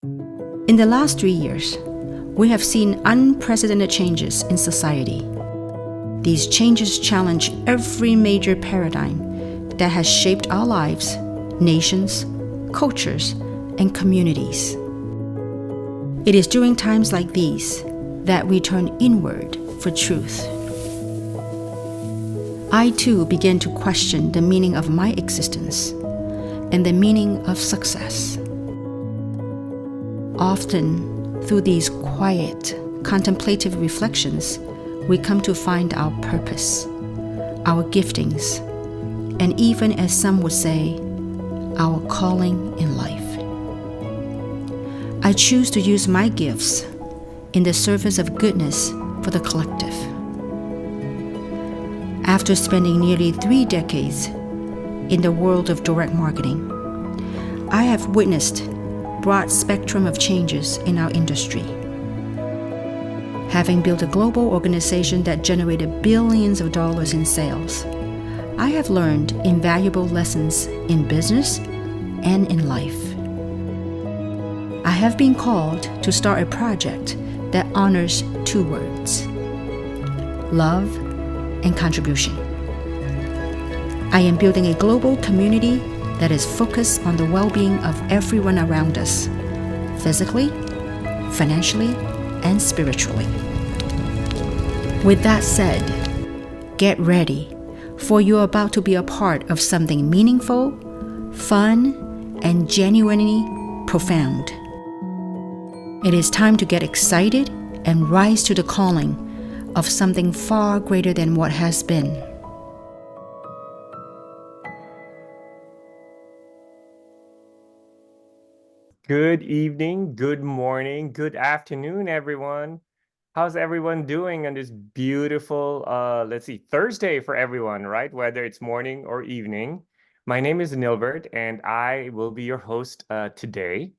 In the last 3 years, we have seen unprecedented changes in society. These changes challenge every major paradigm that has shaped our lives, nations, cultures, and communities. It is during times like these that we turn inward for truth. I too began to question the meaning of my existence and the meaning of success. Often, through these quiet, contemplative reflections, we come to find our purpose, our giftings, and even, as some would say, our calling in life. I choose to use my gifts in the service of goodness for the collective. After spending nearly 3 decades in the world of direct marketing, I have witnessed a broad spectrum of changes in our industry. Having built a global organization that generated billions of dollars in sales, I have learned invaluable lessons in business and in life. I have been called to start a project that honors 2 words: love and contribution. I am building a global community that is focused on the well-being of everyone around us, physically, financially, and spiritually. With that said, get ready, for you're about to be a part of something meaningful, fun, and genuinely profound. It is time to get excited and rise to the calling of something far greater than what has been. Good evening, good morning, good afternoon, everyone. How's everyone doing on this beautiful, Thursday for everyone, right? Whether it's morning or evening. My name is Nilbert, and I will be your host today.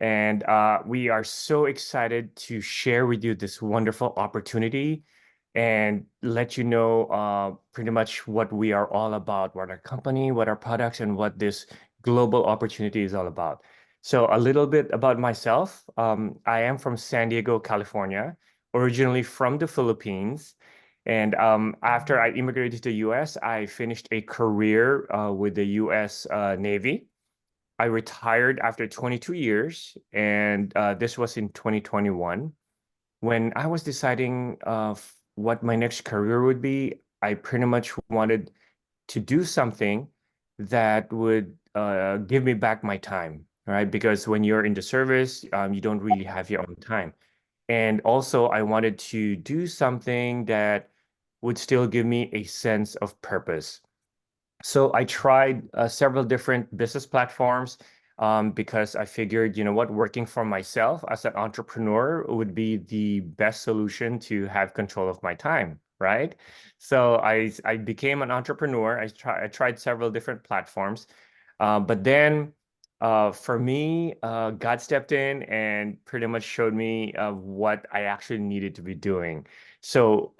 And we are so excited to share with you this wonderful opportunity and let you know pretty much what we are all about, what our company, what our products, and what this global opportunity is all about. So a little bit about myself. I am from San Diego, California, originally from the Philippines. And after I immigrated to the US, I finished a career with the US Navy. I retired after 22 years, and this was in 2021. When I was deciding what my next career would be, I pretty much wanted to do something that would give me back my time, right? Because when you're in the service, you don't really have your own time. And also, I wanted to do something that would still give me a sense of purpose. So I tried several different business platforms because I figured, you know what, working for myself as an entrepreneur would be the best solution to have control of my time, right? So I became an entrepreneur. I tried several different platforms, but then for me, God stepped in and pretty much showed me what I actually needed to be doing. So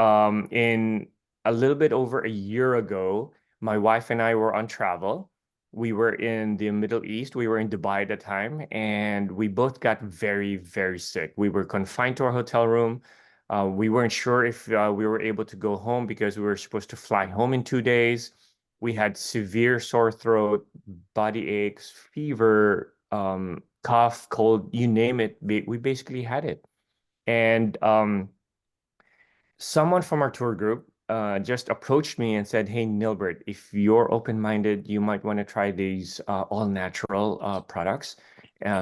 in a little bit over a year ago, my wife and I were on travel. We were in the Middle East. We were in Dubai at the time, and we both got very, very sick. We were confined to our hotel room. We weren't sure if we were able to go home because we were supposed to fly home in 2 days. We had severe sore throat, body aches, fever, cough, cold, you name it. We basically had it. And someone from our tour group just approached me and said, "Hey, Nilbert, if you're open-minded, you might want to try these all-natural products,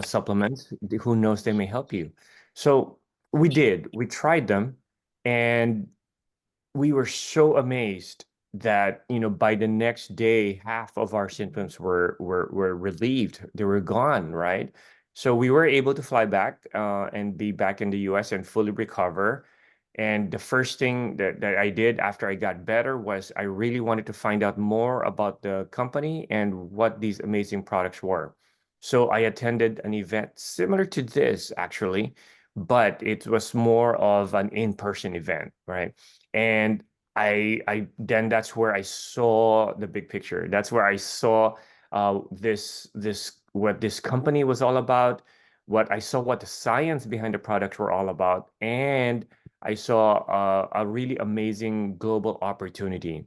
supplements. Who knows, they may help you." So we did. We tried them, and we were so amazed that, you know, by the next day, half of our symptoms were relieved. They were gone, right? So we were able to fly back and be back in the US and fully recover. And the first thing that I did after I got better was I really wanted to find out more about the company and what these amazing products were. So I attended an event similar to this, actually, but it was more of an in-person event, right? And I then that's where I saw the big picture. That's where I saw this what this company was all about, I saw what the science behind the products were all about, and I saw a really amazing global opportunity.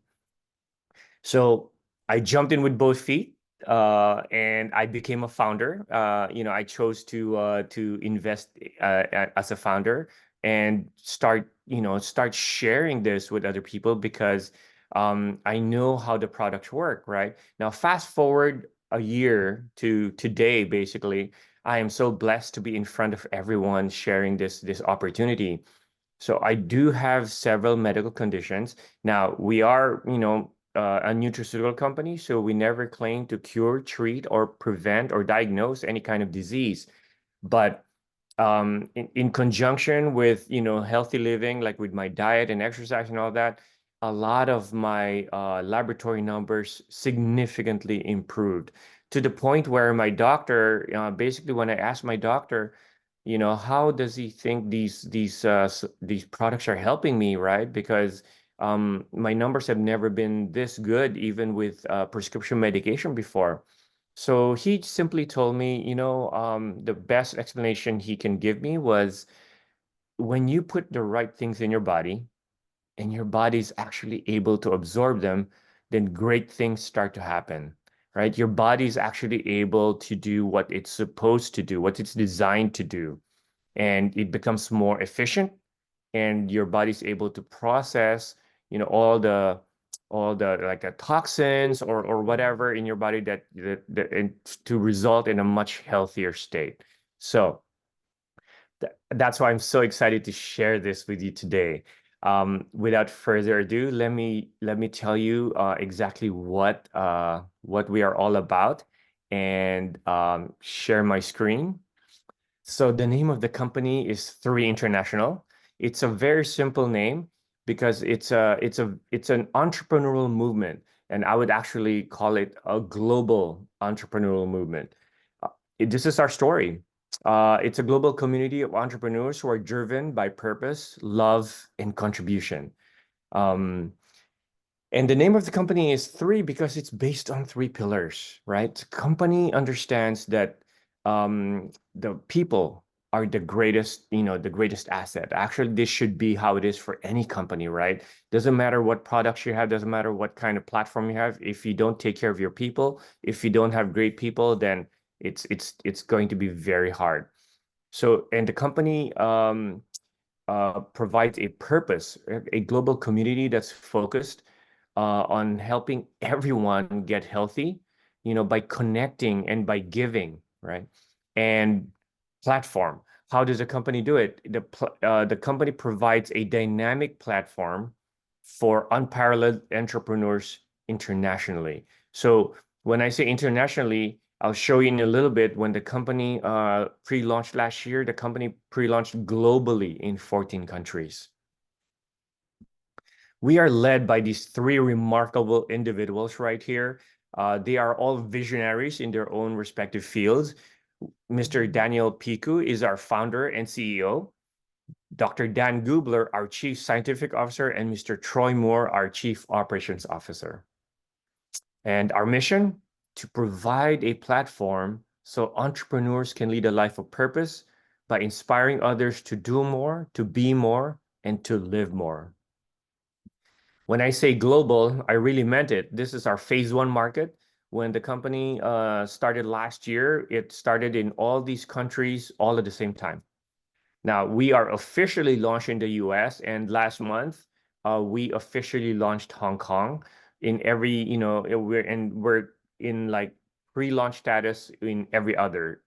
So I jumped in with both feet, and I became a founder. I chose to invest as a founder and start sharing this with other people because I know how the products work, right? Now, fast forward a year to today, basically, I am so blessed to be in front of everyone sharing this opportunity. So I do have several medical conditions. Now, we are, a nutraceutical company, so we never claim to cure, treat, or prevent or diagnose any kind of disease. But in conjunction with, healthy living, like with my diet and exercise and all that, a lot of my laboratory numbers significantly improved to the point where my doctor, basically, when I asked my doctor, how does he think these products are helping me, right? Because my numbers have never been this good, even with prescription medication before. So he simply told me, the best explanation he can give me was when you put the right things in your body and your body's actually able to absorb them, then great things start to happen, right? Your body's actually able to do what it's supposed to do, what it's designed to do, and it becomes more efficient, and your body's able to process, all the like toxins or whatever in your body and to result in a much healthier state. So that's why I'm so excited to share this with you today. Without further ado, let me tell you exactly what we are all about, and share my screen. So the name of the company is 3 International. It's a very simple name because it's an entrepreneurial movement, and I would actually call it a global entrepreneurial movement. This is our story. It's a global community of entrepreneurs who are driven by purpose, love, and contribution. Um, and the name of the company is 3 because it's based on 3 pillars, right? The company understands that the people are the greatest asset. Actually, this should be how it is for any company, right? Doesn't matter what products you have, doesn't matter what kind of platform you have. If you don't take care of your people, if you don't have great people, then it's going to be very hard. So, and the company provides a purpose, a global community that's focused on helping everyone get healthy, by connecting and by giving, right? And platform. How does the company do it? The company provides a dynamic platform for unparalleled entrepreneurs internationally. So when I say internationally, I'll show you in a little bit. When the company pre-launched last year, the company pre-launched globally in 14 countries. We are led by these 3 remarkable individuals right here. They are all visionaries in their own respective fields. Mr. Daniel Piku is our founder and CEO. Dr. Dan Gubler, our Chief Scientific Officer, and Mr. Troy Moore, our Chief Operations Officer. And our mission? To provide a platform so entrepreneurs can lead a life of purpose by inspiring others to do more, to be more, and to live more. When I say global, I really meant it. This is our phase 1 market. When the company started last year, it started in all these countries all at the same time. Now, we are officially launched in the US, and last month, we officially launched Hong Kong. In every, we're in like pre-launch status in every other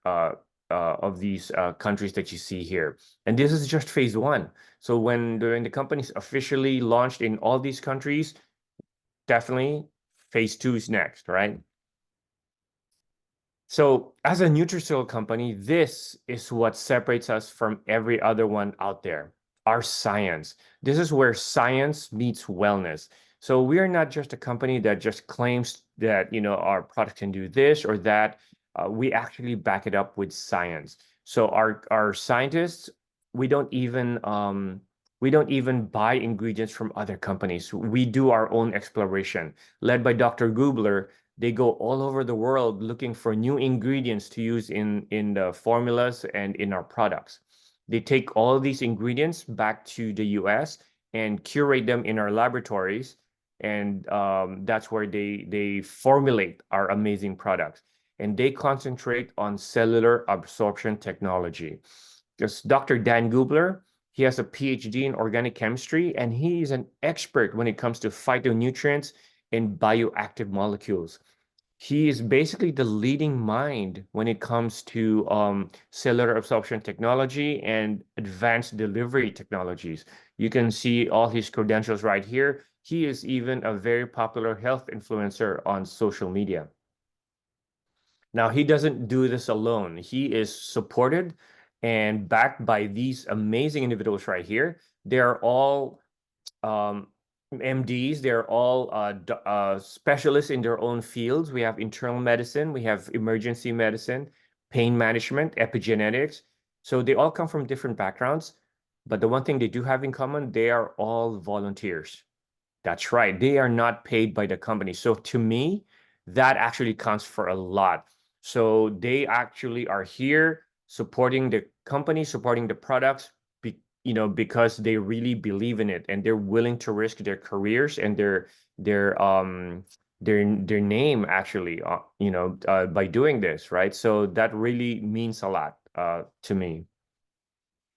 of these countries that you see here. And this is just phase 1. So when the company's officially launched in all these countries, definitely phase 2 is next, right? So as a nutraceutical company, this is what separates us from every other one out there, our science. This is where science meets wellness. So we are not just a company that just claims that, our product can do this or that. We actually back it up with science. So our scientists, we don't even buy ingredients from other companies. We do our own exploration. Led by Dr. Gubler, They go all over the world looking for new ingredients to use in the formulas and in our products. They take all these ingredients back to the US and curate them in our laboratories, and that's where they formulate our amazing products. And they concentrate on cellular absorption technology. Because Dr. Dan Gubler, he has a PhD in organic chemistry, and he is an expert when it comes to phytonutrients and bioactive molecules. He is basically the leading mind when it comes to cellular absorption technology and advanced delivery technologies. You can see all his credentials right here. He is even a very popular health influencer on social media. Now, he doesn't do this alone. He is supported and backed by these amazing individuals right here. They are all um, MDs. They're all specialists in their own fields. We have internal medicine, we have emergency medicine, pain management, epigenetics. So they all come from different backgrounds. But the one thing they do have in common, they are all volunteers. That's right. They are not paid by the company. So to me, that actually counts for a lot. So they actually are here supporting the company, supporting the products, because they really believe in it and they're willing to risk their careers and their name actually, by doing this, right? So that really means a lot to me.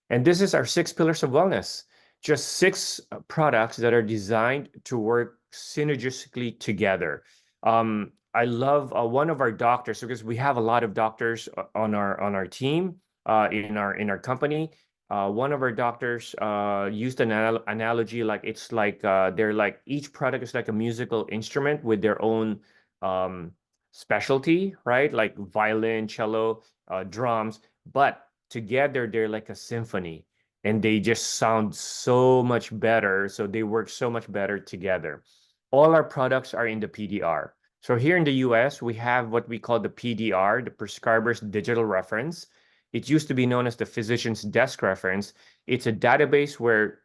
And this is our 6 pillars of wellness. Just 6 products that are designed to work synergistically together. I love one of our doctors, because we have a lot of doctors on our team, in our company. One of our doctors used an analogy, like it's like they're like each product is like a musical instrument with their own specialty, right? Like violin, cello, drums, but together they're like a symphony, and they just sound so much better. So they work so much better together. All our products are in the PDR. So here in the US, we have what we call the PDR, the Prescriber's Digital Reference. It used to be known as the Physician's Desk Reference. It's a database where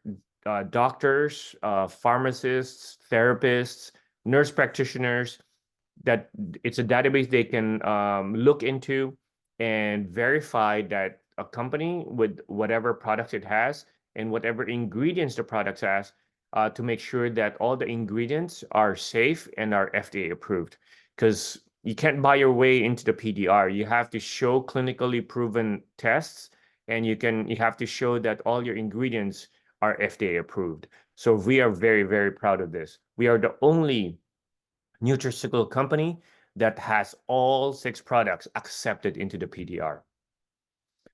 doctors, pharmacists, therapists, nurse practitioners, that it's a database they can look into and verify that a company, with whatever products it has and whatever ingredients the product has, to make sure that all the ingredients are safe and are FDA approved. Because you can't buy your way into the PDR. You have to show clinically proven tests, and you have to show that all your ingredients are FDA approved. So we are very, very proud of this. We are the only nutraceutical company that has all 6 products accepted into the PDR.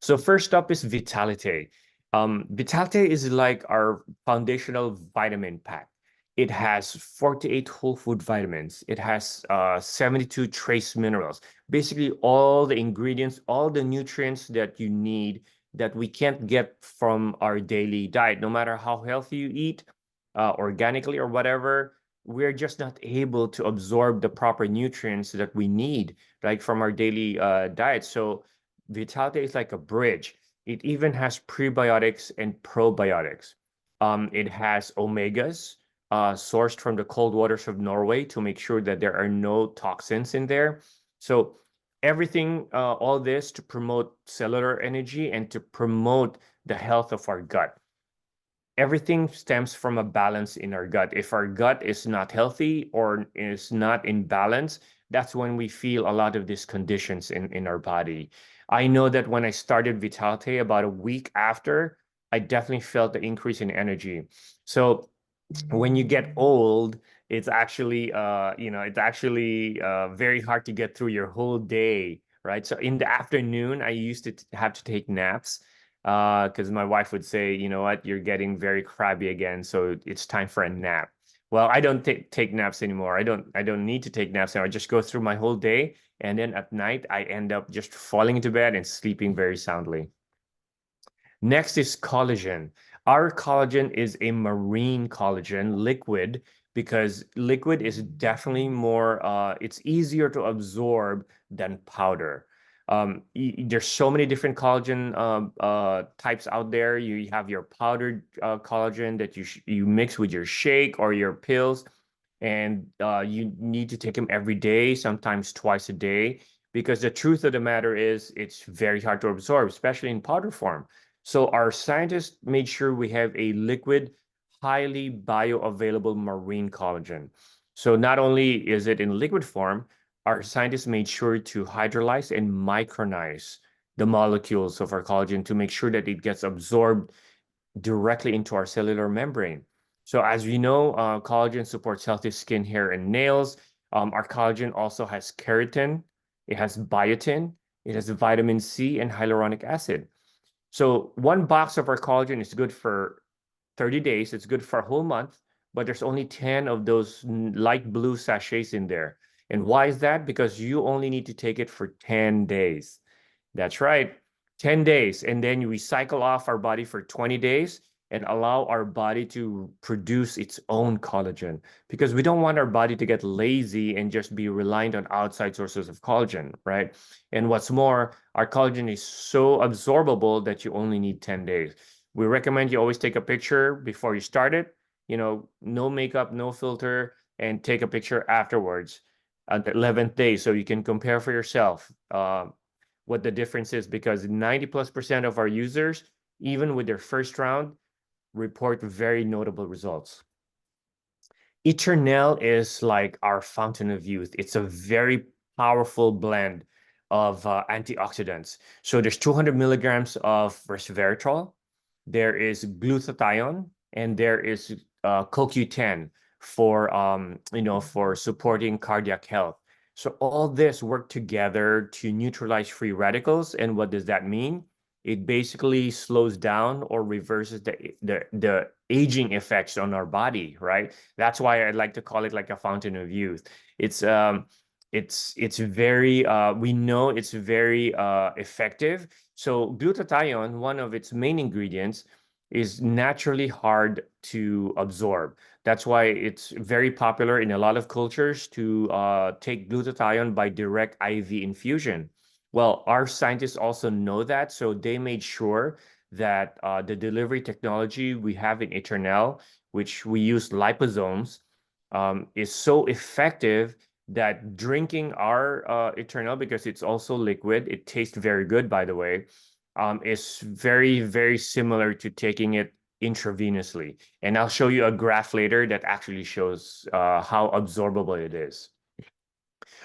So first up is Vitality. Vitality is like our foundational vitamin pack. It has 48 whole food vitamins. It has 72 trace minerals. Basically, all the ingredients, all the nutrients that you need that we can't get from our daily diet, no matter how healthy you eat, organically or whatever, we're just not able to absorb the proper nutrients that we need, like from our daily diet. So Vitality is like a bridge. It even has prebiotics and probiotics. It has omegas sourced from the cold waters of Norway to make sure that there are no toxins in there. So everything, all this to promote cellular energy and to promote the health of our gut. Everything stems from a balance in our gut. If our gut is not healthy or is not in balance, that's when we feel a lot of these conditions in our body. I know that when I started Vitality about a week after, I definitely felt the increase in energy. So when you get old, it's actually very hard to get through your whole day, right? So in the afternoon, I used to have to take naps because my wife would say, you know what, you're getting very crabby again, so it's time for a nap. Well, I don't take naps anymore. I don't need to take naps anymore. I just go through my whole day, and then at night I end up just falling into bed and sleeping very soundly. Next is collagen. Our collagen is a marine collagen, liquid, because liquid is definitely more, it's easier to absorb than powder. There's so many different collagen types out there. You have your powdered collagen that you mix with your shake or your pills. And you need to take them every day, sometimes twice a day, because the truth of the matter is it's very hard to absorb, especially in powder form. So our scientists made sure we have a liquid, highly bioavailable marine collagen. So not only is it in liquid form, our scientists made sure to hydrolyze and micronize the molecules of our collagen to make sure that it gets absorbed directly into our cellular membrane. So as we know, collagen supports healthy skin, hair, and nails. Our collagen also has keratin, it has biotin, it has vitamin C and hyaluronic acid. So one box of our collagen is good for 30 days. It's good for a whole month, but there's only 10 of those light blue sachets in there. And why is that? Because you only need to take it for 10 days. That's right, 10 days. And then we cycle off our body for 20 days and allow our body to produce its own collagen because we don't want our body to get lazy and just be reliant on outside sources of collagen, right? And what's more, our collagen is so absorbable that you only need 10 days. We recommend you always take a picture before you start it, no makeup, no filter, and take a picture afterwards at the 11th day so you can compare for yourself. What the difference is because 90+% of our users, even with their first round, report very notable results. Eternel is like our fountain of youth. It's a very powerful blend of antioxidants. So there's 200 milligrams of resveratrol, there is glutathione, and there is CoQ10 for supporting cardiac health. So all this work together to neutralize free radicals. And what does that mean? It basically slows down or reverses the aging effects on our body, right? That's why I like to call it like a fountain of youth. It's very we know it's very effective. So glutathione, one of its main ingredients, is naturally hard to absorb. That's why it's very popular in a lot of cultures to take glutathione by direct IV infusion. Well, our scientists also know that, so they made sure that the delivery technology we have in Eternel, which we use liposomes, is so effective that drinking our Eternel, because it's also liquid, it tastes very good, by the way, is very, very similar to taking it intravenously. And I'll show you a graph later that actually shows how absorbable it is.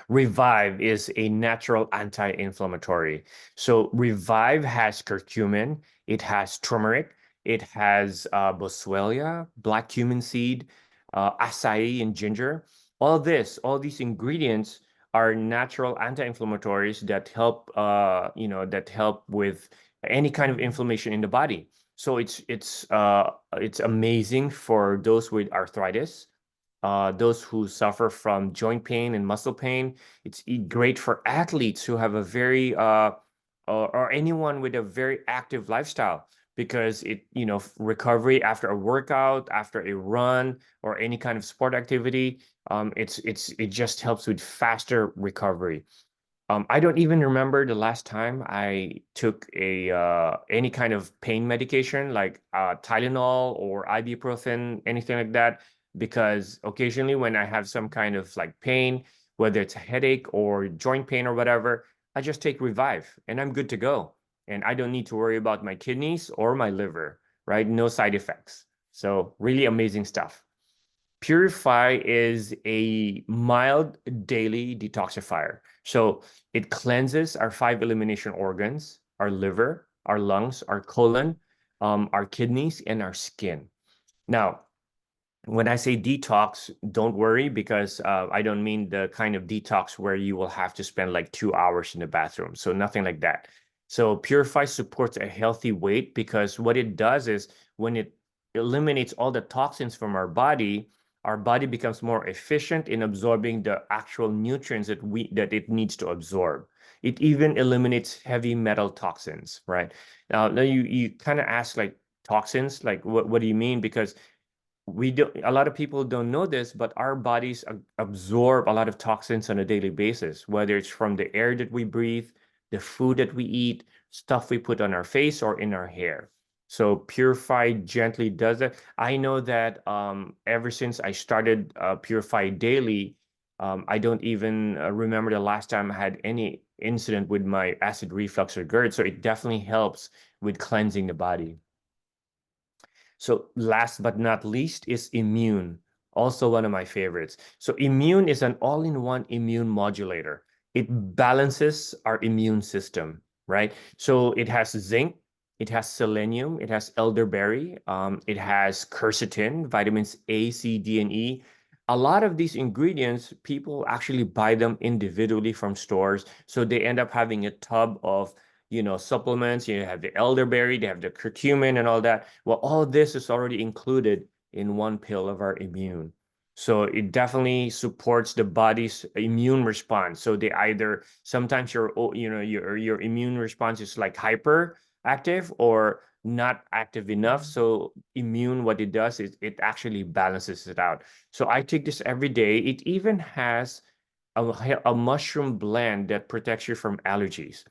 Revive is a natural anti-inflammatory. So Revive has curcumin, it has turmeric, it has boswellia, black cumin seed, acai, and ginger. All these ingredients are natural anti-inflammatories that help with any kind of inflammation in the body. So it's amazing for those with arthritis, those who suffer from joint pain and muscle pain. It's great for athletes who have a very or anyone with a very active lifestyle because recovery after a workout, after a run, or any kind of sport activity, it just helps with faster recovery. I don't even remember the last time I took any kind of pain medication like Tylenol or ibuprofen, anything like that, because occasionally when I have some kind of like pain, whether it's a headache or joint pain or whatever, I just take Revive and I'm good to go. And I don't need to worry about my kidneys or my liver, right? No side effects. So really amazing stuff. Purify is a mild daily detoxifier. So it cleanses our 5 elimination organs, our liver, our lungs, our colon, our kidneys, and our skin. Now, when I say detox, don't worry because I don't mean the kind of detox where you will have to spend like 2 hours in the bathroom. So nothing like that. So Purify supports a healthy weight because what it does is when it eliminates all the toxins from our body becomes more efficient in absorbing the actual nutrients that it needs to absorb. It even eliminates heavy metal toxins, right? Now you kind of ask like toxins, like what do you mean? Because a lot of people don't know this, but our bodies absorb a lot of toxins on a daily basis, whether it's from the air that we breathe, the food that we eat, stuff we put on our face or in our hair. So Purify gently does that. I know that ever since I started Purify Daily, I don't even remember the last time I had any incident with my acid reflux or GERD. So it definitely helps with cleansing the body. So last but not least is Immune, also one of my favorites. So Immune is an all-in-one immune modulator. It balances our immune system, right? So it has zinc, it has selenium, it has elderberry, it has quercetin, vitamins A, C, D, and E. A lot of these ingredients, people actually buy them individually from stores. So they end up having a tub of supplements. You have the elderberry, they have the curcumin and all that. Well, all this is already included in one pill of our immune. So it definitely supports the body's immune response. So they either sometimes your immune response is like hyperactive or not active enough. So immune, what it does is it actually balances it out. So I take this every day. It even has a mushroom blend that protects you from allergies.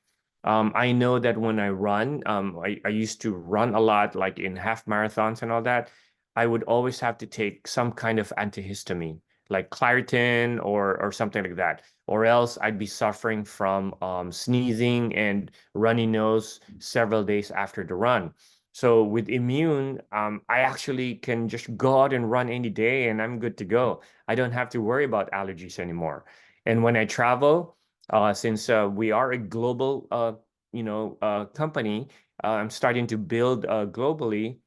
I know that when I run, I used to run a lot, like in half marathons and all that. I would always have to take some kind of antihistamine, like Claritin or something like that, or else I'd be suffering from sneezing and runny nose several days after the run. So with immune, I actually can just go out and run any day, and I'm good to go. I don't have to worry about allergies anymore. And when I travel, since we are a global company, I'm starting to build globally.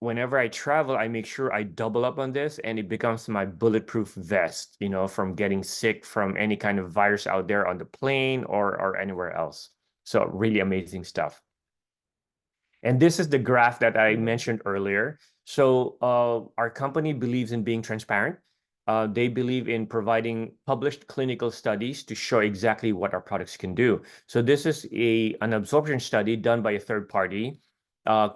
Whenever I travel, I make sure I double up on this, and it becomes my bulletproof vest, from getting sick from any kind of virus out there on the plane or anywhere else. So really amazing stuff. And this is the graph that I mentioned earlier. So our company believes in being transparent. They believe in providing published clinical studies to show exactly what our products can do. So this is an absorption study done by a third party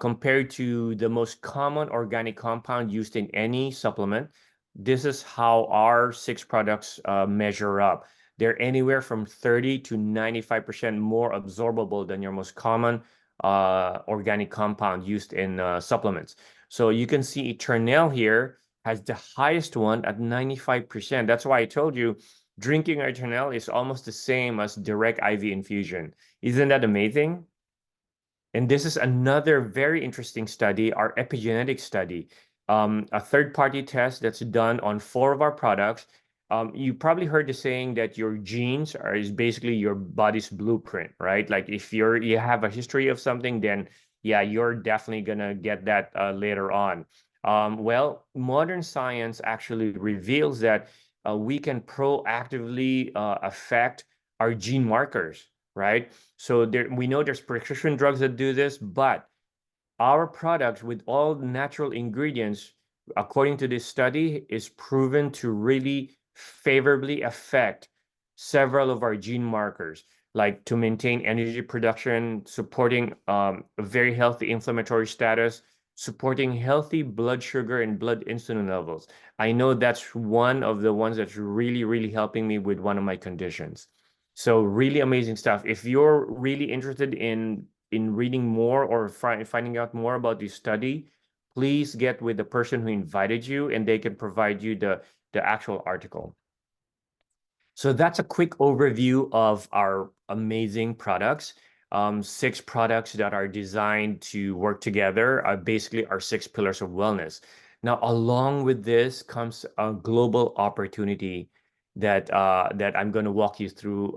compared to the most common organic compound used in any supplement. This is how our six products measure up. They're anywhere from 30 to 95% more absorbable than your most common organic compound used in supplements. So you can see Eternel here has the highest one at 95%. That's why I told you drinking Eternel is almost the same as direct IV infusion. Isn't that amazing? And this is another very interesting study, our epigenetic study, a third-party test that's done on 4 of our products. You probably heard the saying that your genes is basically your body's blueprint, right? Like if you have a history of something, then yeah, you're definitely gonna get that later on. Well, modern science actually reveals that we can proactively affect our gene markers, right? So we know there's prescription drugs that do this, but our product with all natural ingredients, according to this study, is proven to really favorably affect several of our gene markers, like to maintain energy production, supporting a very healthy inflammatory status, supporting healthy blood sugar and blood insulin levels. I know that's one of the ones that's really, really helping me with one of my conditions. So really amazing stuff. If you're really interested in reading more or finding out more about this study, please get with the person who invited you and they can provide you the actual article. So that's a quick overview of our amazing products. 6 products that are designed to work together are basically our 6 pillars of wellness. Now, along with this comes a global opportunity that I'm going to walk you through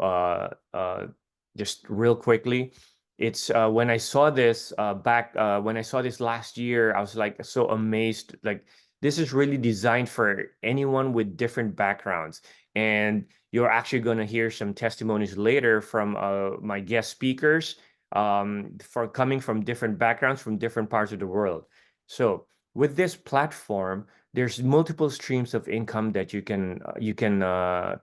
just real quickly. It's when I saw this when I saw this last year, I was like so amazed. Like this is really designed for anyone with different backgrounds. And you're actually going to hear some testimonies later from my guest speakers for coming from different backgrounds from different parts of the world. So with this platform, there's multiple streams of income that you can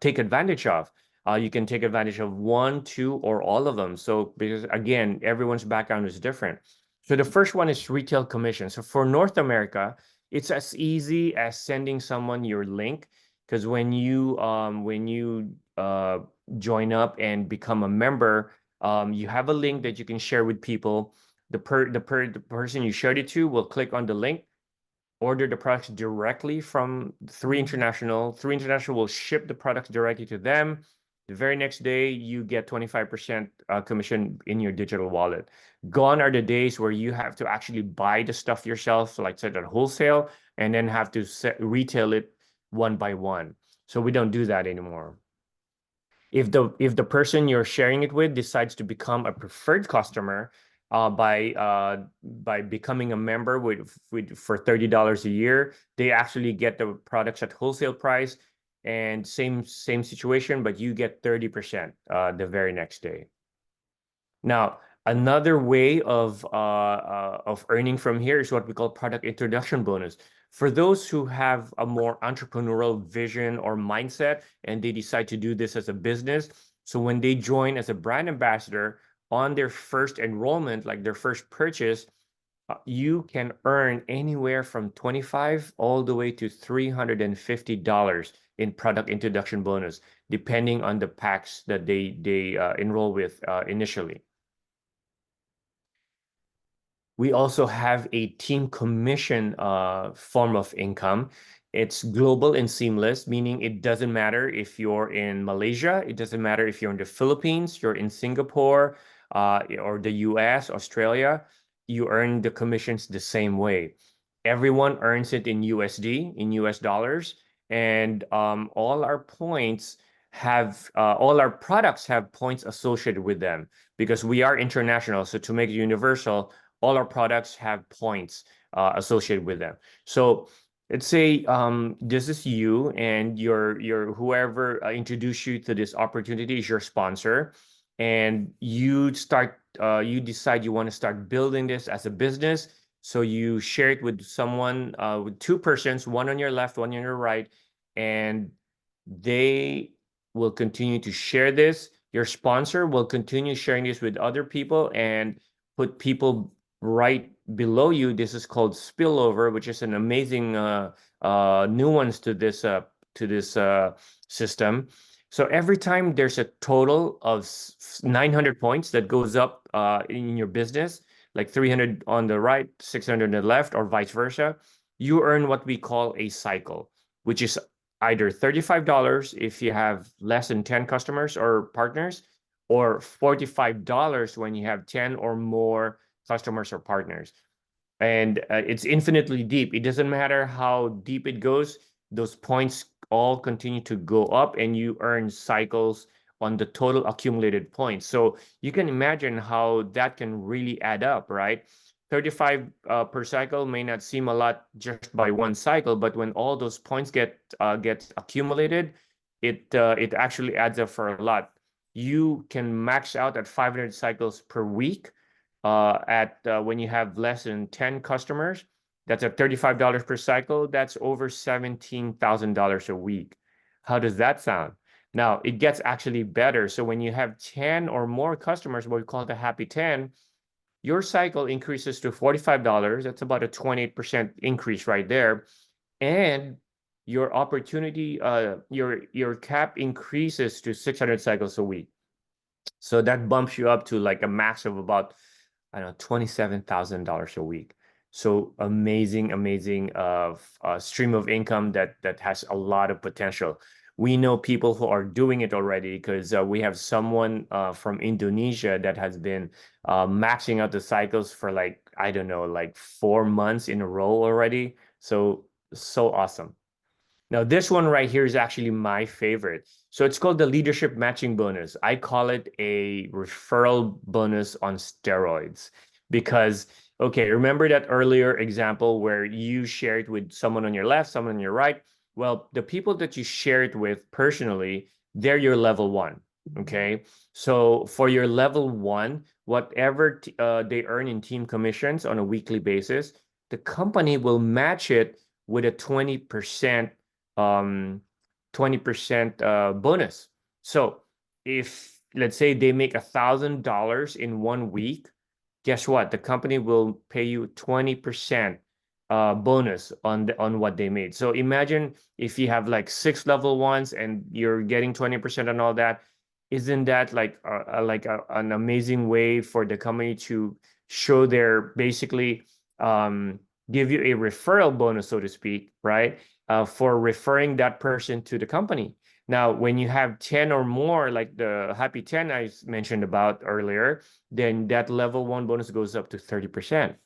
take advantage of. You can take advantage of one, two, or all of them. So because again, everyone's background is different. So the first one is retail commission. So for North America, it's as easy as sending someone your link because when you join up and become a member, you have a link that you can share with people. the person you shared it to will click on the link, order the products directly from 3 International. 3 International will ship the products directly to them. The very next day, you get 25% commission in your digital wallet. Gone are the days where you have to actually buy the stuff yourself, so like said at wholesale, and then have to retail it one by one. So we don't do that anymore. If the person you're sharing it with decides to become a preferred customer by becoming a member for $30 a year, they actually get the products at wholesale price, and same situation, but you get 30% the very next day. Now, another way of earning from here is what we call product introduction bonus. For those who have a more entrepreneurial vision or mindset, and they decide to do this as a business, so when they join as a brand ambassador on their first enrollment, like their first purchase, you can earn anywhere from $25 all the way to $350 in product introduction bonus, depending on the packs that they enroll with initially. We also have a team commission form of income. It's global and seamless, meaning it doesn't matter if you're in Malaysia, it doesn't matter if you're in the Philippines, you're in Singapore, or the US, Australia, you earn the commissions the same way. Everyone earns it in USD, in US dollars, and all our products have points associated with them because we are international. So to make it universal, all our products have points associated with them. So let's say this is you, and your whoever introduced you to this opportunity is your sponsor, and you decide you want to start building this as a business. So you share it with someone, with two persons, one on your left, one on your right, and they will continue to share this. Your sponsor will continue sharing this with other people and put people right below you. This is called spillover, which is an amazing nuance to this system. So every time there's a total of 900 points that goes up in your business, like 300 on the right, 600 on the left, or vice versa, you earn what we call a cycle, which is either $35 if you have less than 10 customers or partners, or $45 when you have 10 or more customers or partners. And it's infinitely deep. It doesn't matter how deep it goes, those points all continue to go up, and you earn cycles on the total accumulated points. So you can imagine how that can really add up, right? 35 per cycle may not seem a lot just by one cycle, but when all those points get accumulated, it actually adds up for a lot. You can max out at 500 cycles per week when you have less than 10 customers. That's at $35 per cycle. That's over $17,000 a week. How does that sound? Now, it gets actually better. So when you have 10 or more customers, what we call the happy 10, your cycle increases to $45. That's about a 28% increase right there. And your opportunity, your cap increases to 600 cycles a week. So that bumps you up to like a max of about, I don't know, $27,000 a week. So amazing stream of income that has a lot of potential. We know people who are doing it already because we have someone from Indonesia that has been maxing out the cycles for like, I don't know, like 4 months in a row already. So awesome. Now, this one right here is actually my favorite. So it's called the leadership matching bonus. I call it a referral bonus on steroids because, okay, remember that earlier example where you shared with someone on your left, someone on your right? Well, the people that you share it with personally, they're your level one, okay? So for your level one, whatever they earn in team commissions on a weekly basis, the company will match it with a 20% 20% bonus. So if let's say they make $1,000 in 1 week, guess what? The company will pay you 20% bonus on what they made. So imagine if you have like 6 level ones and you're getting 20% on all that. Isn't that like an amazing way for the company to show their basically give you a referral bonus, so to speak, right? For referring that person to the company. Now, when you have 10 or more, like the Happy 10 I mentioned about earlier, then that level 1 bonus goes up to 30%.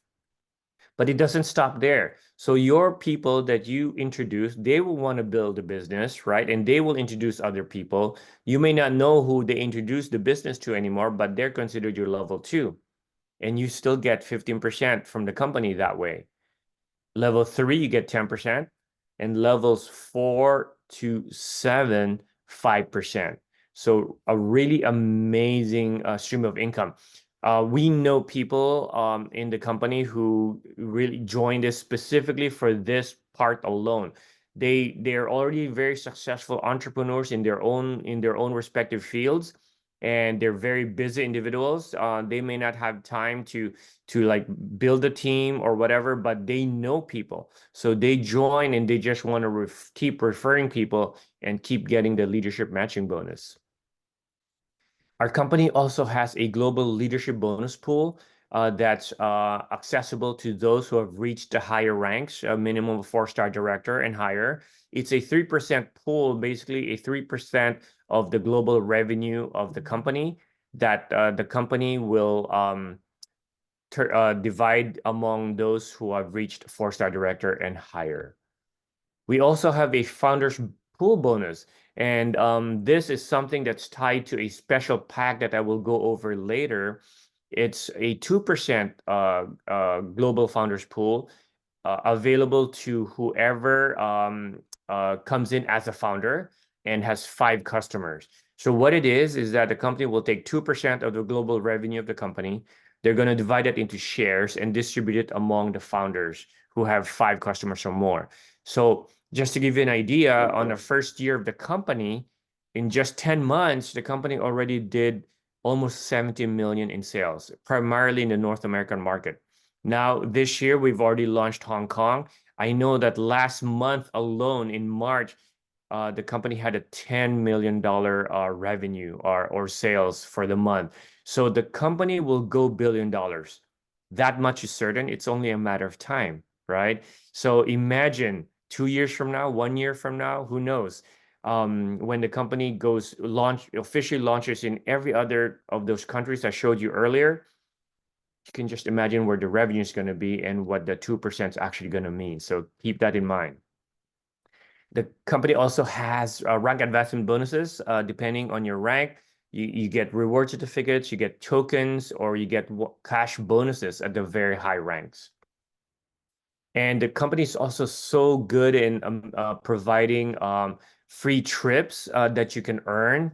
But it doesn't stop there. So your people that you introduce, they will want to build a business, right? And they will introduce other people. You may not know who they introduced the business to anymore, but they're considered your level 2. And you still get 15% from the company that way. Level 3, you get 10%. And levels 4 to 7, 5%. So a really amazing stream of income. We know people in the company who really joined us specifically for this part alone. They're already very successful entrepreneurs in their own respective fields, and they're very busy individuals. They may not have time to like build a team or whatever, but they know people. So they join and they just want to keep referring people and keep getting the leadership matching bonus. Our company also has a global leadership bonus pool that's accessible to those who have reached the higher ranks, a minimum of 4-star director and higher. It's a 3% pool, basically a 3% of the global revenue of the company that the company will divide among those who have reached 4-star director and higher. We also have a founders pool bonus, and this is something that's tied to a special pack that I will go over later. It's a 2% global founders pool available to whoever comes in as a founder and has 5 customers. So what it is that the company will take 2% of the global revenue of the company. They're going to divide it into shares and distribute it among the founders who have 5 customers or more. So just to give you an idea, on the first year of the company, in just 10 months, the company already did almost 70 million in sales, primarily in the North American market. Now, this year, we've already launched Hong Kong. I know that last month alone, in March, the company had a $10 million revenue or sales for the month. So the company will go $1 billion. That much is certain. It's only a matter of time, right? So imagine 2 years from now, 1 year from now, who knows? When the company officially launches in every other of those countries I showed you earlier, you can just imagine where the revenue is going to be and what the 2% is actually going to mean. So keep that in mind. The company also has rank advancement bonuses. Depending on your rank, you get reward certificates, you get tokens, or you get cash bonuses at the very high ranks. And the company is also so good in providing free trips that you can earn.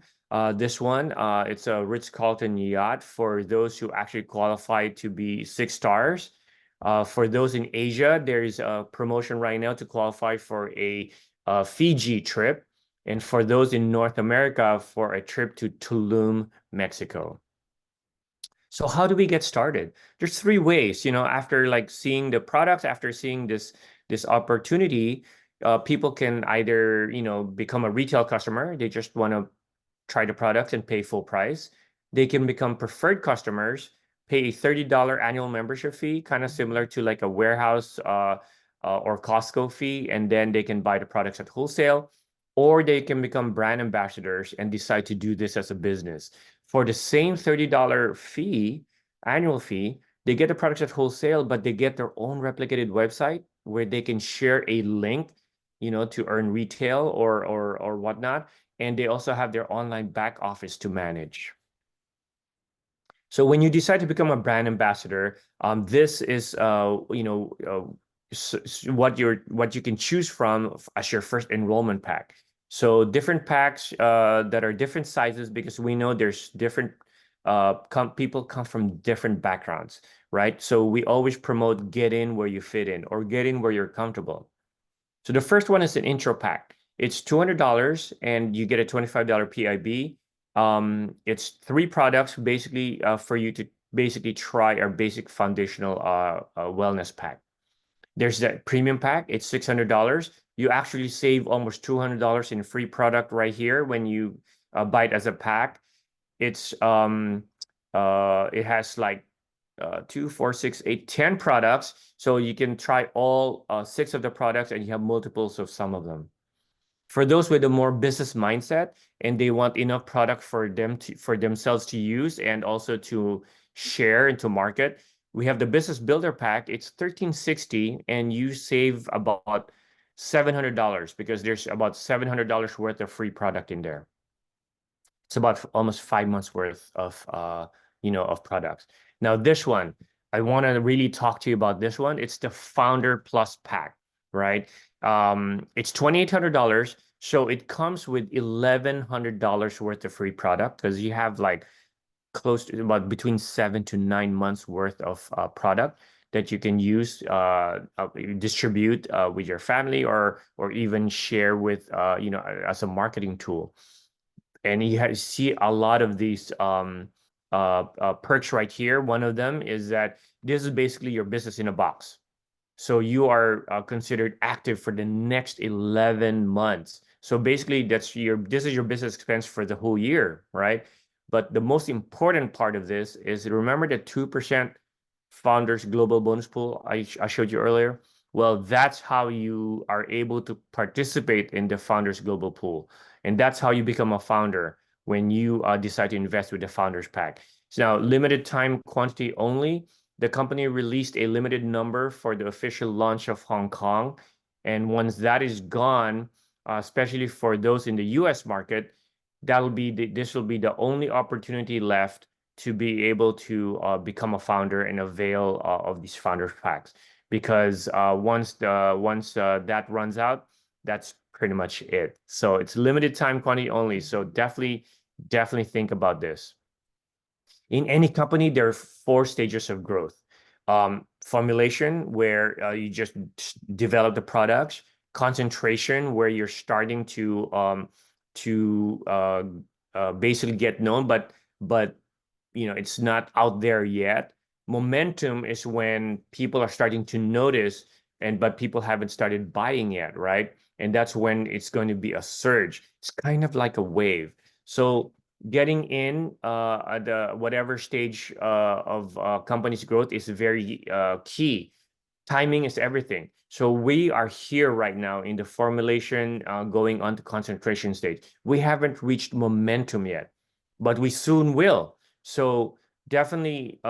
This one, it's a Ritz-Carlton yacht for those who actually qualify to be 6 stars. For those in Asia, there is a promotion right now to qualify for a Fiji trip. And for those in North America, for a trip to Tulum, Mexico. So how do we get started? There's 3 ways, after like seeing the product, after seeing this opportunity, people can either, become a retail customer. They just want to try the product and pay full price. They can become preferred customers, pay a $30 annual membership fee, kind of similar to like a warehouse or Costco fee, and then they can buy the products at wholesale. Or they can become brand ambassadors and decide to do this as a business. For the same $30 fee, annual fee, they get the products at wholesale, but they get their own replicated website where they can share a link, to earn retail or whatnot. And they also have their online back office to manage. So when you decide to become a brand ambassador, this is what you can choose from as your first enrollment pack. So different packs that are different sizes, because we know there's different people come from different backgrounds, right? So we always promote get in where you fit in, or get in where you're comfortable. So the first one is an intro pack. It's $200 and you get a $25 PIB. It's 3 products basically for you to basically try our basic foundational wellness pack. There's that premium pack. It's $600. You actually save almost $200 in free product right here when you buy it as a pack. It has like 2, 4, 6, 8, 10 products. So you can try all 6 of the products and you have multiples of some of them. For those with a more business mindset and they want enough product for themselves to use and also to share and to market, we have the Business Builder Pack. It's $13.60 and you save about $700 because there's about $700 worth of free product in there. It's about almost 5 months worth of of products. Now this one, I want to really talk to you about this one. It's the Founder Plus Pack, right? It's $2,800. So it comes with $1,100 worth of free product because you have like close to about between 7 to 9 months worth of product that you can use, distribute with your family or even share with as a marketing tool. And you see a lot of these perks right here. One of them is that this is basically your business in a box. So you are considered active for the next 11 months. So basically this is your business expense for the whole year, right? But the most important part of this is remember the 2% Founders Global Bonus Pool I showed you earlier? Well, that's how you are able to participate in the Founders Global Pool. And that's how you become a founder when you decide to invest with the Founders Pack. So now, limited time quantity only. The company released a limited number for the official launch of Hong Kong. And once that is gone, especially for those in the US market, this will be the only opportunity left to be able to become a founder and avail of these Founders Packs. Because once that runs out, that's pretty much it. So it's limited time quantity only. So definitely think about this. In any company, there are 4 stages of growth. Formulation, where you just develop the products. Concentration, where you're starting to basically get known, but it's not out there yet. Momentum is when people are starting to notice, but people haven't started buying yet, right? And that's when it's going to be a surge. It's kind of like a wave. So getting in at the whatever stage of company's growth is very key. Timing is everything. So we are here right now in the formulation, going on to concentration stage. We haven't reached momentum yet, but we soon will. So definitely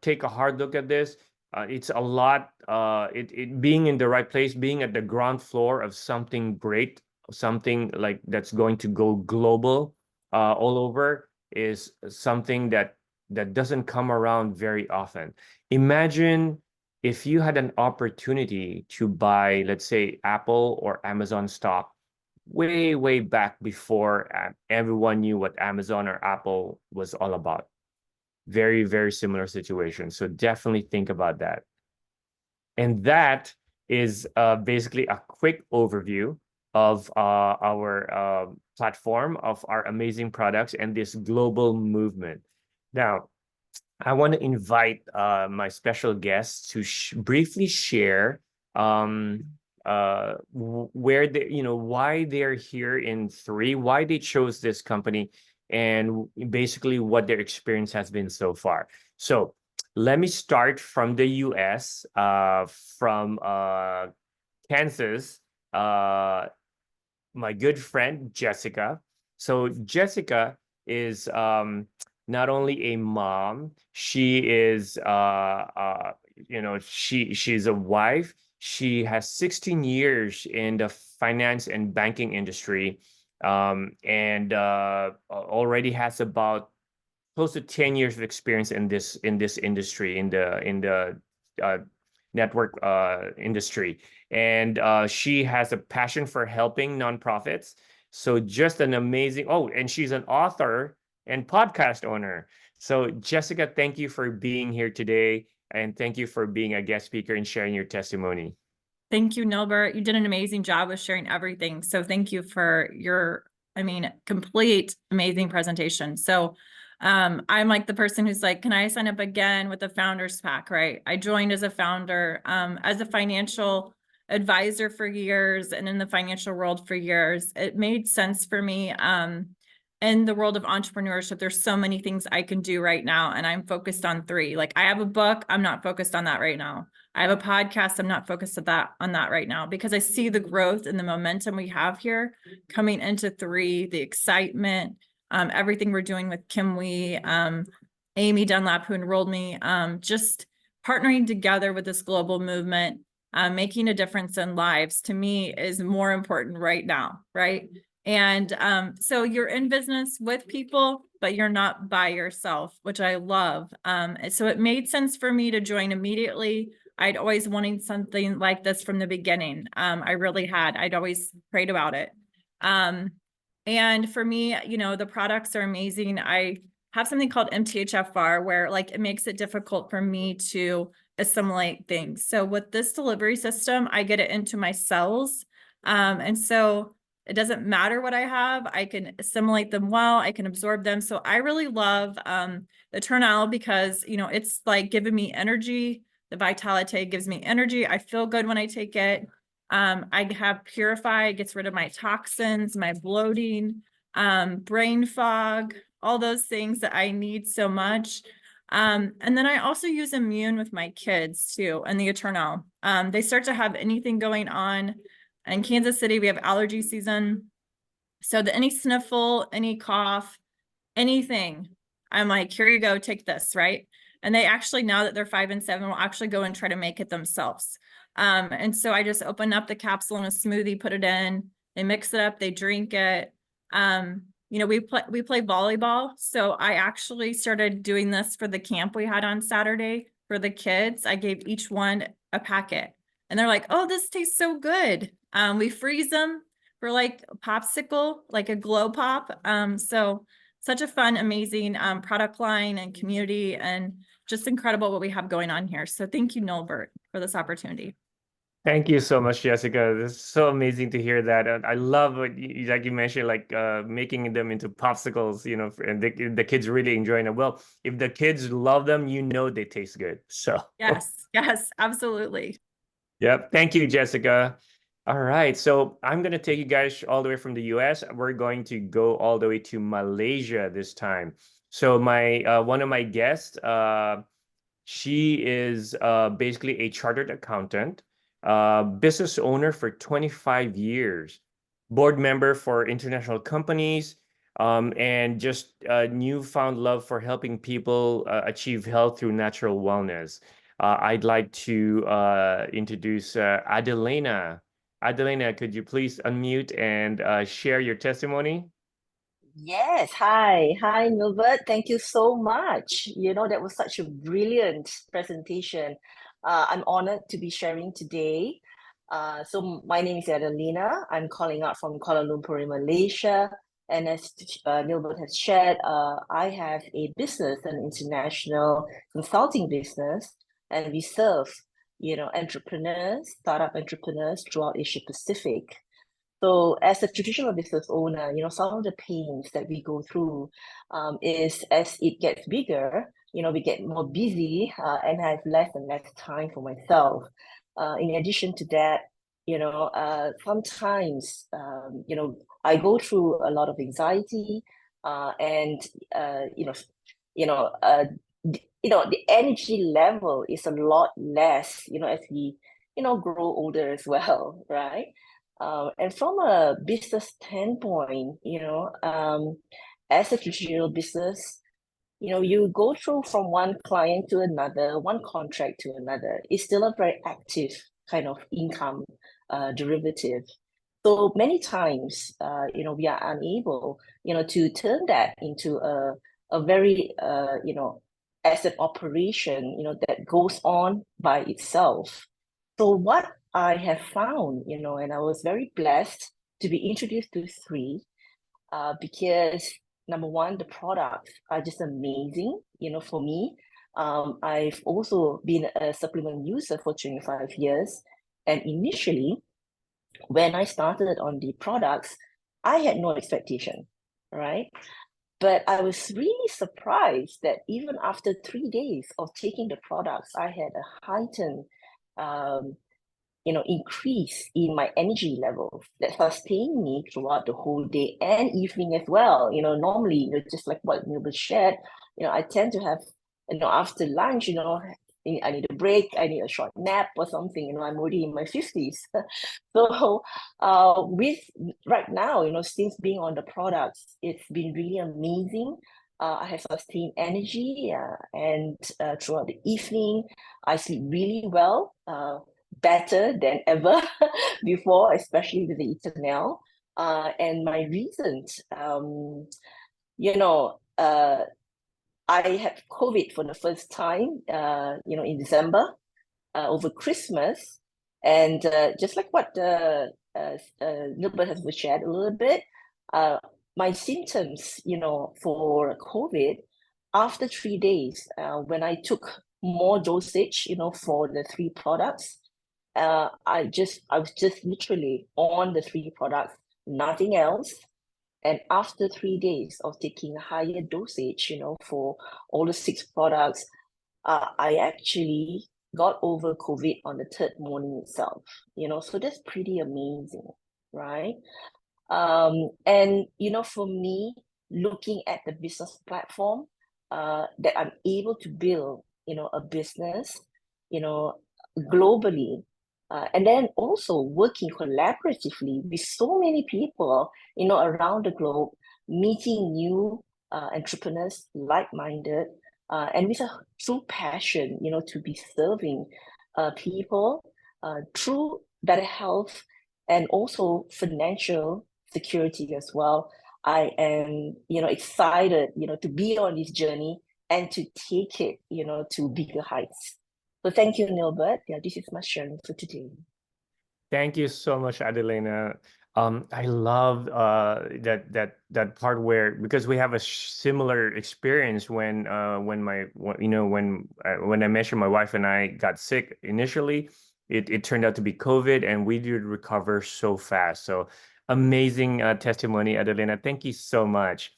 take a hard look at this. It's a lot. It being in the right place, being at the ground floor of something great, something like that's going to go global all over, is something that doesn't come around very often. Imagine if you had an opportunity to buy, let's say, Apple or Amazon stock way back before everyone knew what Amazon or Apple was all about. Very, very similar situation. So definitely think about that. And that is basically a quick overview of our platform, of our amazing products and this global movement. Now, I want to invite my special guests to briefly share where they, why they're here in 3, why they chose this company, and basically what their experience has been so far. So let me start from the US, from Kansas, my good friend, Jessica. So Jessica is not only a mom, she is, she's a wife. She has 16 years in the finance and banking industry, and already has about close to 10 years of experience in this industry, in the network industry. And she has a passion for helping nonprofits. So just an amazing, and she's an author and podcast owner. So Jessica, thank you for being here today. And thank you for being a guest speaker and sharing your testimony. Thank you, Nilbert. You did an amazing job with sharing everything. So thank you for your, complete amazing presentation. So I'm like the person who's like, can I sign up again with the Founders Pack, right? I joined as a founder, as a financial advisor for years and in the financial world for years. It made sense for me. in the world of entrepreneurship, there's so many things I can do right now, and I'm focused on 3. Like I have a book, I'm not focused on that right now. I have a podcast, I'm not focused on that right now, because I see the growth and the momentum we have here coming into 3, the excitement, everything we're doing with Kim Wee, Amy Dunlap, who enrolled me, just partnering together with this global movement, making a difference in lives, to me is more important right now, right? And so you're in business with people, but you're not by yourself, which I love. So it made sense for me to join immediately. I'd always wanted something like this from the beginning. I really had. I'd always prayed about it. And for me, you know, the products are amazing. I have something called MTHFR, where like it makes it difficult for me to assimilate things. So with this delivery system, I get it into my cells. And so it doesn't matter what I have, I can assimilate them well, I can absorb them. So I really love the Turnal, because, you know, it's like giving me energy. The Vitality gives me energy. I feel good when I take it. I have Purify, it gets rid of my toxins, my bloating, brain fog, all those things that I need so much. And then I also use Immune with my kids too, and the Eternal. They start to have anything going on. In Kansas City, we have allergy season. So any sniffle, any cough, anything, I'm like, here you go, take this, right? And they actually, now that they're 5 and 7, will actually go and try to make it themselves. And so I just open up the capsule in a smoothie, put it in, they mix it up, they drink it. You know, we play volleyball. So I actually started doing this for the camp we had on Saturday for the kids. I gave each one a packet, and they're like, oh, this tastes so good. We freeze them for like a popsicle, like a glow pop. So such a fun, amazing product line and community, and just incredible what we have going on here. So thank you, NILBERT, for this opportunity. Thank you so much, Jessica. This is so amazing to hear that. And I love what like you mentioned, like making them into popsicles, you know, and the kids really enjoying them. Well, if the kids love them, you know they taste good. So Yes, absolutely. yep. Thank you, Jessica. All right. So I'm going to take you guys all the way from the US. We're going to go all the way to Malaysia this time. So my one of my guests, she is basically a chartered accountant, business owner for 25 years, board member for international companies, and just a newfound love for helping people achieve health through natural wellness. I'd like to introduce Adelena. Adelena, could you please unmute and share your testimony? Yes, hi, Milbert. Thank you so much. You know, that was such a brilliant presentation. I'm honored to be sharing today. So my name is Adelena. I'm calling out from Kuala Lumpur in Malaysia. And as Milbert has shared, I have a business, an international consulting business, and we serve, you know, entrepreneurs, startup entrepreneurs throughout Asia Pacific. So as a traditional business owner, you know, some of the pains that we go through is as it gets bigger, you know, we get more busy and have less and less time for myself. In addition to that, you know, sometimes, you know, I go through a lot of anxiety and, you know, the energy level is a lot less, you know, as we, you know, grow older as well, right? And from a business standpoint, you know, as a traditional business, you know, you go through from one client to another, one contract to another. It's still a very active kind of income derivative. So many times, you know, we are unable, you know, to turn that into a very, you know, as an operation, you know, that goes on by itself. So what I have found, you know, and I was very blessed to be introduced to 3 because number one, the products are just amazing, you know, for me. I've also been a supplement user for 25 years. And initially, when I started on the products, I had no expectation, right? But I was really surprised that even after 3 days of taking the products, I had a heightened increase in my energy levels that sustain me throughout the whole day and evening as well. Normally, just like what Nilbert shared, I tend to have, after lunch, I need a break, I need a short nap or something. I'm already in my 50s. So with right now, since being on the products, it's been really amazing. I have sustained energy and throughout the evening, I sleep really well, better than ever before, especially with the Eternal. And my reasons, I had COVID for the first time, in December, over Christmas. And just like what Nilbert has shared a little bit, my symptoms, for COVID, after 3 days, when I took more dosage, for the 3 products, I was just literally on the 3 products, nothing else. And after 3 days of taking higher dosage, for all the 6 products, I actually got over COVID on the 3rd morning itself. So that's pretty amazing, right? And for me, looking at the business platform that I'm able to build, a business, globally, and then also working collaboratively with so many people, around the globe, meeting new entrepreneurs, like-minded, and with a true passion, to be serving people through better health and also financial security as well. I am, excited, to be on this journey and to take it, to bigger heights. So thank you, Nilbert. Yeah, this is my sharing for today. Thank you so much, Adelena. I love that part where, because we have a similar experience when when I mentioned my wife and I got sick initially, it turned out to be COVID, and we did recover so fast. So amazing testimony, Adelena. Thank you so much.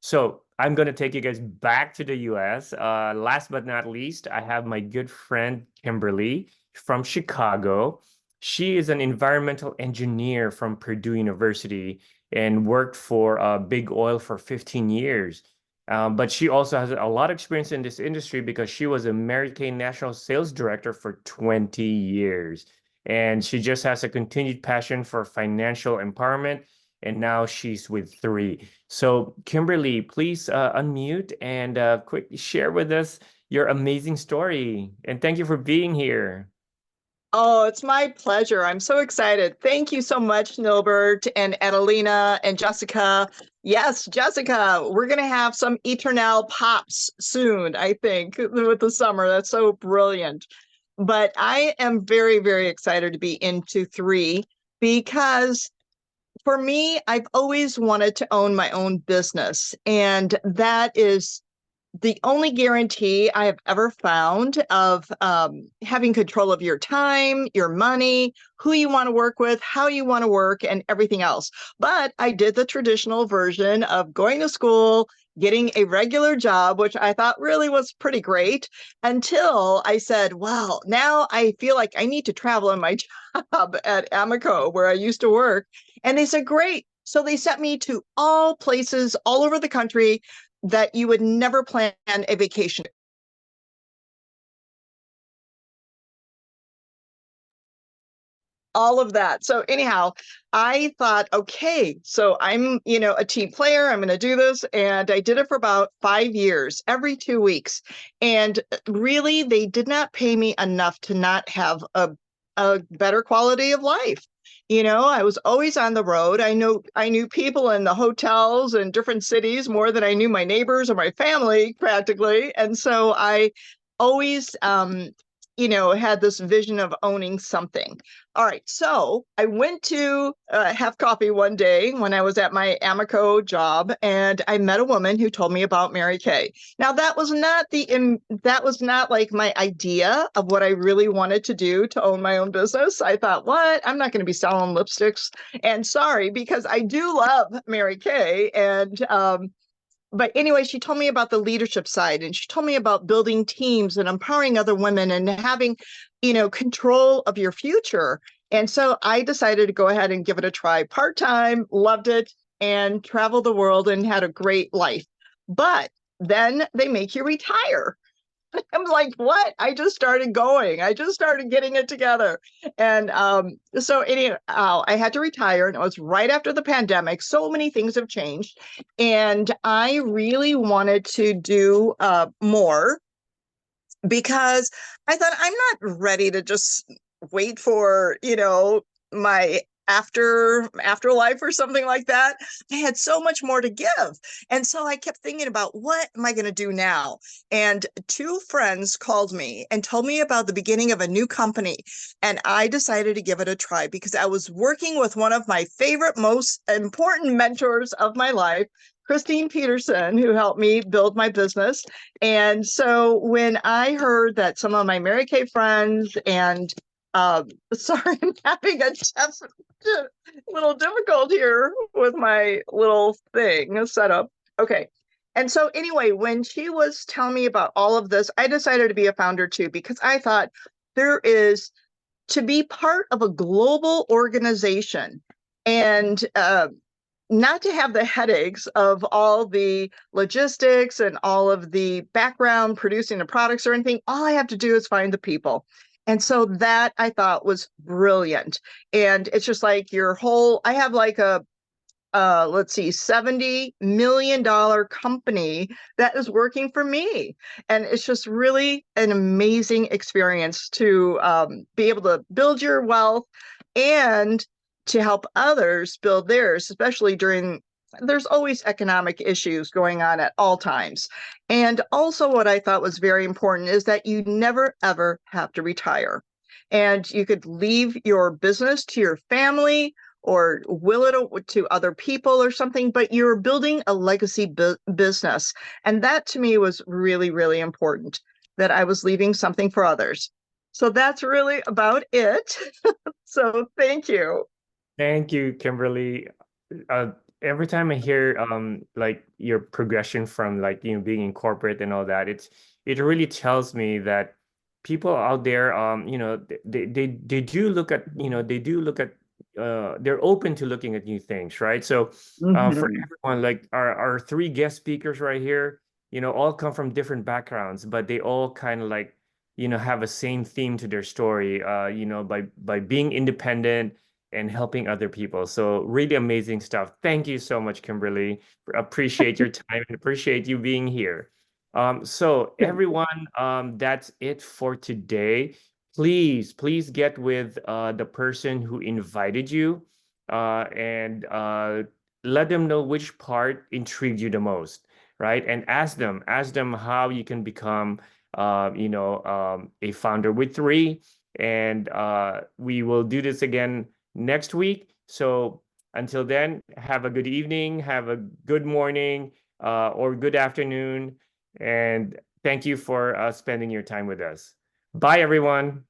So I'm going to take you guys back to the US. Last but not least, I have my good friend Kimberly from Chicago. She is an environmental engineer from Purdue University and worked for Big Oil for 15 years. But she also has a lot of experience in this industry because she was a Mary Kay National Sales Director for 20 years. And she just has a continued passion for financial empowerment. And now she's with 3. So Kimberly, please unmute and quickly share with us your amazing story. And thank you for being here. Oh, it's my pleasure. I'm so excited. Thank you so much, Nilbert and Adelena and Jessica. Yes, Jessica, we're going to have some Eternal pops soon, I think, with the summer. That's so brilliant. But I am very, very excited to be into 3 because for me, I've always wanted to own my own business. And that is the only guarantee I have ever found of having control of your time, your money, who you want to work with, how you want to work, and everything else. But I did the traditional version of going to school, getting a regular job, which I thought really was pretty great, until I said, well, now I feel like I need to travel in my job at Amoco, where I used to work. And they said, great. So they sent me to all places all over the country that you would never plan a vacation. All of that. So anyhow, I thought, okay, so I'm, a team player. I'm going to do this. And I did it for about 5 years, every 2 weeks. And really, they did not pay me enough to not have a better quality of life. I was always on the road. I knew people in the hotels in different cities more than I knew my neighbors or my family practically. And so I always, had this vision of owning something. All right. So I went to have coffee one day when I was at my Amoco job, and I met a woman who told me about Mary Kay. Now that was not like my idea of what I really wanted to do to own my own business. I thought, what? I'm not going to be selling lipsticks. And sorry, because I do love Mary Kay, and but anyway, she told me about the leadership side, and she told me about building teams and empowering other women and having, control of your future. And so I decided to go ahead and give it a try part-time, loved it, and traveled the world and had a great life. But then they make you retire. I'm like, what? I just started going. I just started getting it together. And so anyhow, I had to retire, and it was right after the pandemic. So many things have changed. And I really wanted to do more, because I thought, I'm not ready to just wait for, my afterlife or something like that. I had so much more to give. And so I kept thinking about, what am I going to do now? And two friends called me and told me about the beginning of a new company. And I decided to give it a try, because I was working with one of my favorite, most important mentors of my life, Christine Peterson, who helped me build my business. And so when I heard that some of my Mary Kay friends and sorry, I'm having a little difficult here with my little thing set up. Okay. And so anyway, when she was telling me about all of this, I decided to be a founder too, because I thought, there is, to be part of a global organization and not to have the headaches of all the logistics and all of the background producing the products or anything. All I have to do is find the people. And so that I thought was brilliant. And it's just like I have like a, let's see, $70 million company that is working for me. And it's just really an amazing experience to be able to build your wealth and to help others build theirs, especially there's always economic issues going on at all times. And also what I thought was very important is that you never, ever have to retire. And you could leave your business to your family or will it to other people or something, but you're building a legacy business. And that to me was really, really important, that I was leaving something for others. So that's really about it. So thank you. Thank you, Kimberly. Every time I hear like your progression from like being in corporate and all that, it really tells me that people out there they do look at they're open to looking at new things, right? So for everyone, like our three guest speakers right here, all come from different backgrounds, but they all kind of like have a same theme to their story, by being independent and helping other people. So really amazing stuff. Thank you so much, Kimberly. Appreciate your time and appreciate you being here. So everyone, that's it for today. Please get with the person who invited you and let them know which part intrigued you the most, right? And ask them how you can become a founder with three. And we will do this again next week. So until then, have a good evening, have a good morning, or good afternoon. And thank you for spending your time with us. Bye, everyone.